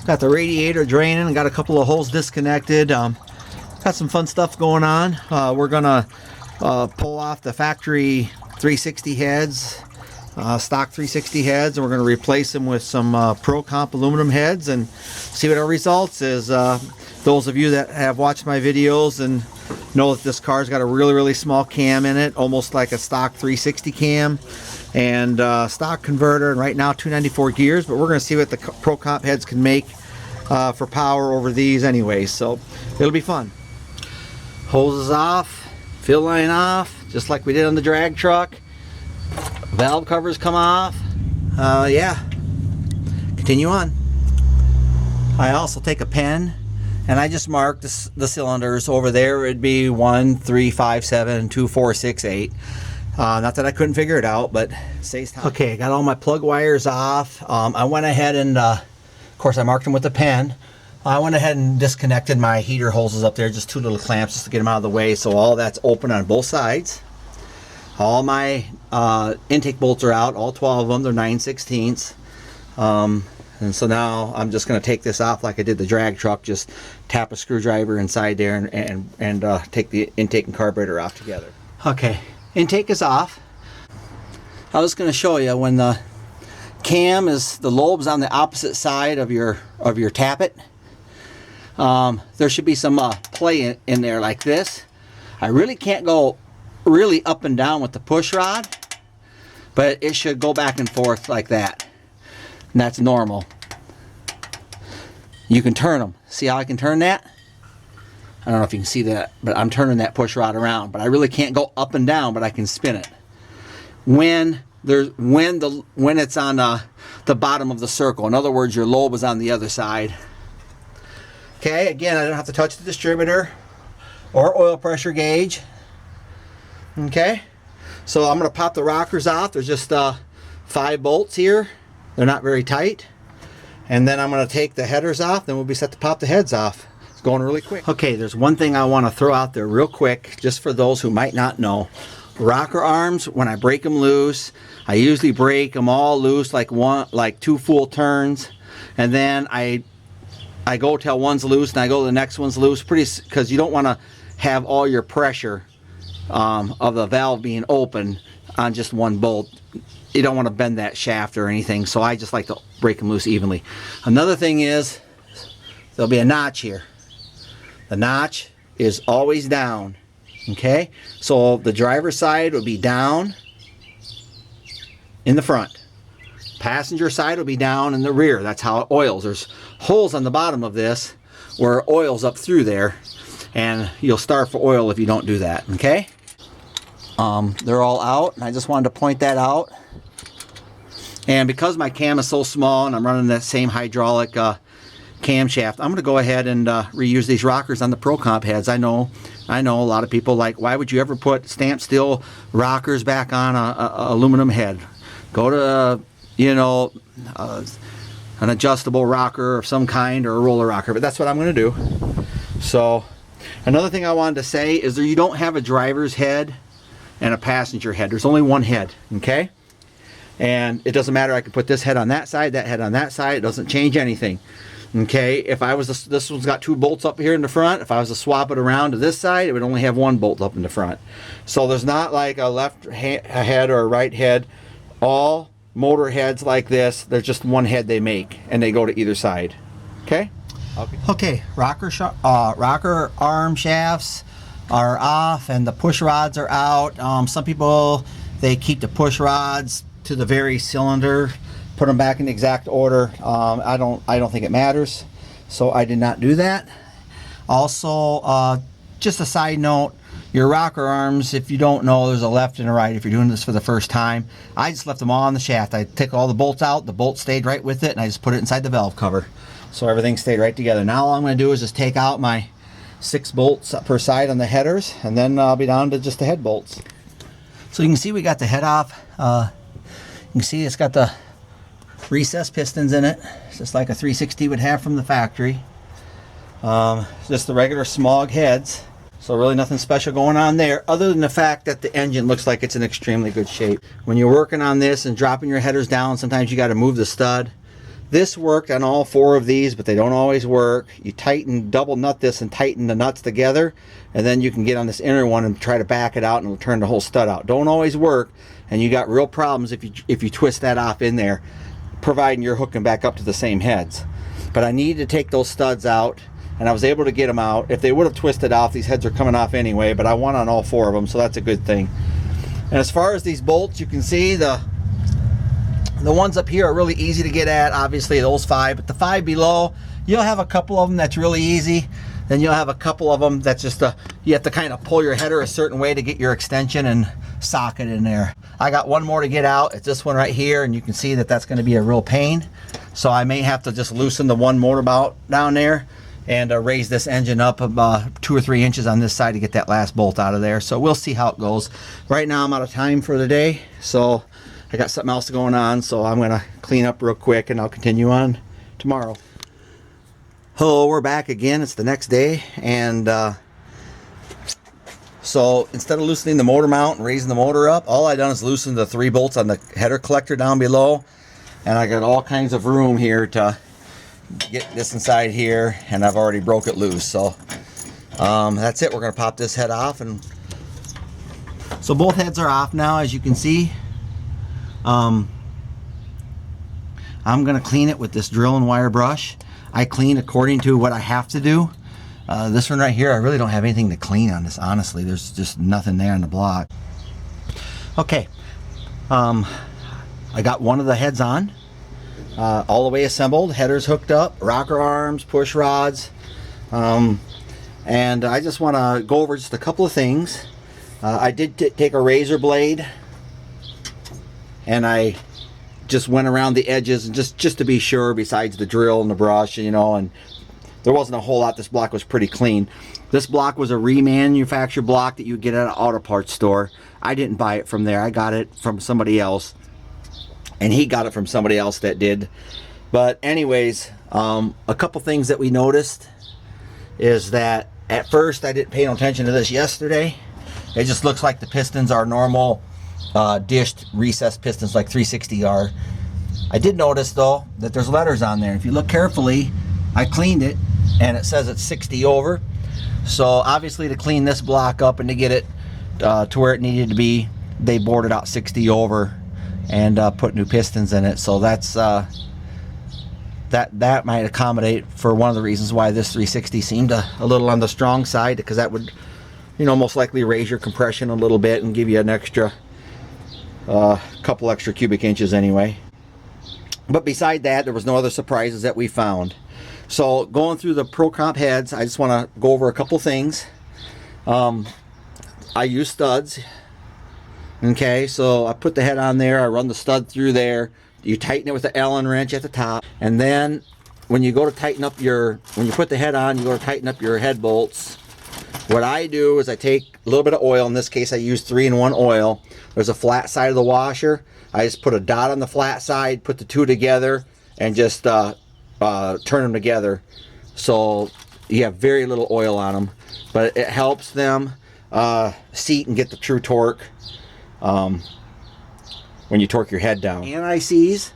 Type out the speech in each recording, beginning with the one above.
Got the radiator draining and got a couple of holes disconnected. Got some fun stuff going on. We're gonna pull off the factory 360 heads, stock 360 heads, and we're gonna replace them with some Pro Comp aluminum heads and see what our results is. Those of you that have watched my videos and know that this car's got a really small cam in it, almost like a stock 360 cam, and stock converter, and right now 294 gears, but we're going to see what the Pro Comp heads can make for power over these anyways, so it'll be fun. Hoses off, fill line off, just like we did on the drag truck. Valve covers come off. Yeah, continue on. I also take a pen and I just mark the cylinders. Over there it'd be 1, 3, 5, 7, 2, 4, 6, 8. Not that I couldn't figure it out, but it saves time. Okay, I got all my plug wires off. I went ahead and, of course I marked them with a pen. I went ahead and disconnected my heater hoses up there, just 2 little clamps just to get them out of the way, so all that's open on both sides. All my intake bolts are out, all 12 of them, they're 9/16. And so now I'm just going to take this off like I did the drag truck, just tap a screwdriver inside there and take the intake and carburetor off together. Okay, intake is off. I was going to show you when the cam is, the lobe's on the opposite side of your tappet. There should be some play in there like this. I really can't go really up and down with the push rod, but it should go back and forth like that. And that's normal. You can turn them. See how I can turn that? I don't know if you can see that, but I'm turning that push rod around. But I really can't go up and down, but I can spin it. When it's on the bottom of the circle. In other words, your lobe is on the other side. Okay, again, I don't have to touch the distributor or oil pressure gauge. Okay, so I'm going to pop the rockers off. There's just 5 bolts here. They're not very tight. And then I'm going to take the headers off, then we'll be set to pop the heads off. It's going really quick. Okay, there's one thing I want to throw out there real quick, just for those who might not know. Rocker arms, when I break them loose, I usually break them all loose like 2 full turns, and then I go till one's loose and I go to the next one's loose, because you don't want to have all your pressure of the valve being open on just one bolt. You don't want to bend that shaft or anything, so I just like to break them loose evenly. Another thing is, there'll be a notch here. The notch is always down, okay? So the driver's side will be down in the front. Passenger side will be down in the rear. That's how it oils. There's holes on the bottom of this where it oils up through there, and you'll starve for oil if you don't do that, okay? They're all out, and I just wanted to point that out. And because my cam is so small and I'm running that same hydraulic camshaft, I'm going to go ahead and reuse these rockers on the Pro Comp heads. I know a lot of people like, why would you ever put stamped steel rockers back on a aluminum head? Go to, you know, an adjustable rocker of some kind, or a roller rocker, but that's what I'm going to do. So another thing I wanted to say is that you don't have a driver's head and a passenger head. There's only one head, okay? And it doesn't matter, I can put this head on that side, that head on that side, it doesn't change anything. Okay, if I was this one's got 2 bolts up here in the front. If I was to swap it around to this side, it would only have 1 bolt up in the front. So there's not like a left head or a right head. All motor heads like this, there's just one head they make, and they go to either side. Okay? Okay, rocker arm shafts are off and the push rods are out. Some people, they keep the push rods to the very cylinder, put them back in the exact order. I don't think it matters, so I did not do that. Also, just a side note, your rocker arms, if you don't know, there's a left and a right if you're doing this for the first time. I just left them all on the shaft. I took all the bolts out, the bolt stayed right with it, and I just put it inside the valve cover, so everything stayed right together. Now all I'm going to do is just take out my 6 bolts per side on the headers, and then I'll be down to just the head bolts. So you can see we got the head off. You can see it's got the recessed pistons in it, just like a 360 would have from the factory. Just the regular smog heads, so really nothing special going on there, other than the fact that the engine looks like it's in extremely good shape. When you're working on this and dropping your headers down, sometimes you got to move the stud This worked on all 4 of these, but they don't always work. You tighten, double nut this and tighten the nuts together, and then you can get on this inner one and try to back it out and it'll turn the whole stud out. Don't always work, and you got real problems if you twist that off in there, providing you're hooking back up to the same heads. But I needed to take those studs out, and I was able to get them out. If they would have twisted off, these heads are coming off anyway, but I won on all 4 of them, so that's a good thing. And as far as these bolts, you can see the ones up here are really easy to get at, obviously those 5, but the 5 below, you'll have a couple of them that's really easy. Then you'll have a couple of them that's just you have to kind of pull your header a certain way to get your extension and socket in there. I got one more to get out. It's this one right here, and you can see that that's going to be a real pain. So I may have to just loosen the one motor bout down there and raise this engine up about 2 or 3 inches on this side to get that last bolt out of there. So we'll see how it goes. Right now I'm out of time for the day, so I got something else going on, so I'm gonna clean up real quick and I'll continue on tomorrow. Hello, we're back again. It's the next day, and so instead of loosening the motor mount and raising the motor up, all I done is loosen the 3 bolts on the header collector down below, and I got all kinds of room here to get this inside here, and I've already broke it loose. So that's it. We're gonna pop this head off, and so both heads are off now, as you can see. I'm gonna clean it with this drill and wire brush. I clean according to what I have to do. This one right here, I really don't have anything to clean on this, honestly. There's just nothing there on the block. Okay, I got one of the heads on, all the way assembled, headers hooked up, rocker arms, push rods, and I just want to go over just a couple of things. I did take a razor blade, and I just went around the edges, and just to be sure, besides the drill and the brush, you know, and there wasn't a whole lot. This block was pretty clean. This block was a remanufactured block that you get at an auto parts store. I didn't buy it from there. I got it from somebody else, and he got it from somebody else that did. But anyways, a couple things that we noticed is that at first I didn't pay no attention to this yesterday. It just looks like the pistons are normal dished recessed pistons like 360 are. I did notice though that there's letters on there. If you look carefully, I cleaned it and it says it's 60 over. So obviously to clean this block up and to get it to where it needed to be, they bored it out 60 over and put new pistons in it. So that's that might accommodate for one of the reasons why this 360 seemed a little on the strong side, because that would, you know, most likely raise your compression a little bit and give you an extra couple extra cubic inches anyway. But beside that, there was no other surprises that we found. So going through the Pro Comp heads, I just want to go over a couple things. I use studs. Okay, so I put the head on there, I run the stud through there, you tighten it with the Allen wrench at the top, and then when you go to tighten up when you put the head on, you go to tighten up your head bolts. What I do is I take a little bit of oil. In this case, I use 3-in-1 oil. There's a flat side of the washer. I just put a dot on the flat side, put the two together, and just turn them together. So you have very little oil on them, but it helps them seat and get the true torque when you torque your head down. Anti-seize.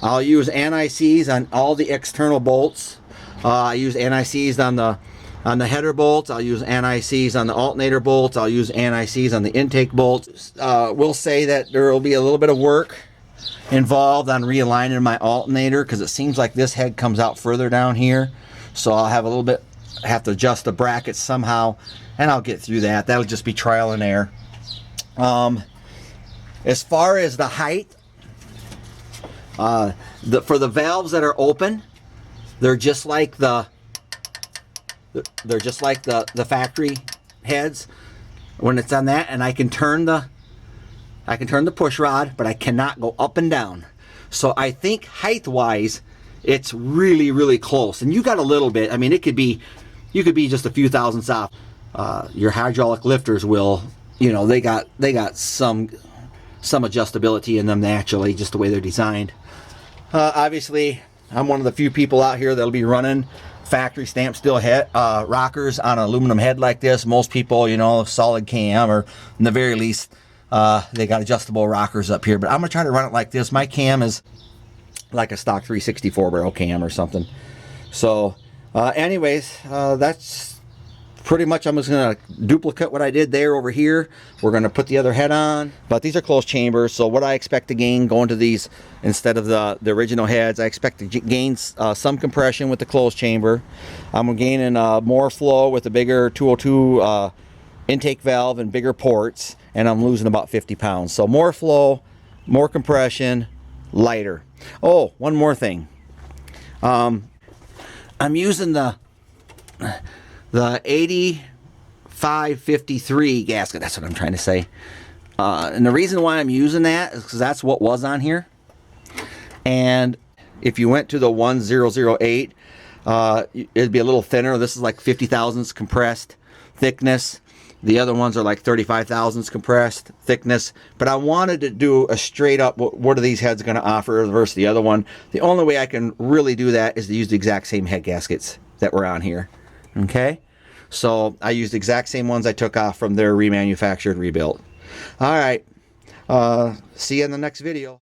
I'll use anti-seize on all the external bolts. I use anti-seize on the header bolts. I'll use anti-seize on the alternator bolts. I'll use anti-seize on the intake bolts. We'll say that there will be a little bit of work involved on realigning my alternator, because it seems like this head comes out further down here. So I'll have a little bit, have to adjust the brackets somehow, and I'll get through that. That'll just be trial and error. As far as the height, for the valves that are open, they're just like the factory heads when it's on that, and I can turn the push rod, but I cannot go up and down. So I think height wise it's really, really close. And you got a little bit, I mean, you could be just a few thousandths off. Your hydraulic lifters will, you know, they got some adjustability in them naturally, just the way they're designed. Obviously I'm one of the few people out here that'll be running factory stamp steel head rockers on an aluminum head like this. Most people, you know, solid cam, or in the very least they got adjustable rockers up here, but I'm gonna try to run it like this. My cam is like a stock 364 barrel cam or something. So anyways, that's pretty much, I'm just going to duplicate what I did there over here. We're going to put the other head on, but these are closed chambers. So what I expect to gain going to these, instead of the original heads, I expect to gain some compression with the closed chamber. I'm gaining more flow with the bigger 202 intake valve and bigger ports, and I'm losing about 50 pounds. So more flow, more compression, lighter. Oh, one more thing. I'm using the 8553 gasket. That's what I'm trying to say. And the reason why I'm using that is because that's what was on here. And if you went to the 1008, it'd be a little thinner. This is like 50 thousandths compressed thickness. The other ones are like 35 thousandths compressed thickness. But I wanted to do a straight up, what are these heads going to offer versus the other one. The only way I can really do that is to use the exact same head gaskets that were on here. Okay, so I used the exact same ones I took off from their remanufactured, rebuilt. All right, see you in the next video.